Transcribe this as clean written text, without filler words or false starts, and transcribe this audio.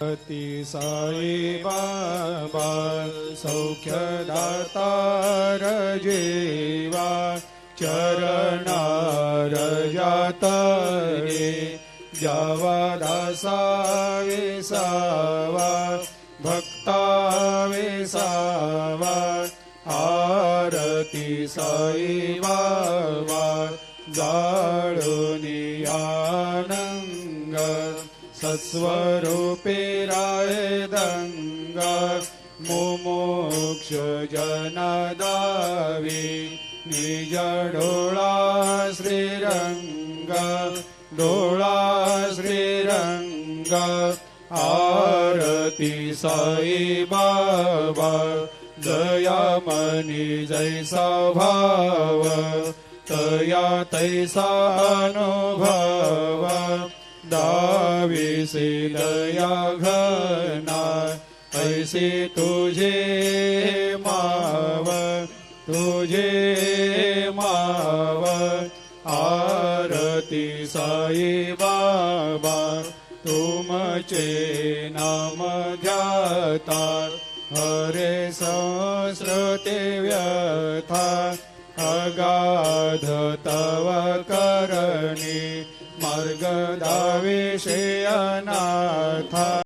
अति साई बाबा सौख्यदातार जेवा चरणार जातरे जावा दासा विसावा भक्ता विसावा आरती साई बाबा जाळुनी आनंग सत्स्वरूपे राय दंग मुमुक्ष जनदावी निज डोळा श्रीरंग डोळा श्रीरंग आरती साई बाबा दयामनी जैसा भाव तया तैसा अनुभव दाविसे दया घना ऐसे तुझे माव आरती साई बाबा तुमचे नाम ध्याता हरे संस्कृते व्यथा अगाध तव करणी मार्ग दाविषे अनाथा।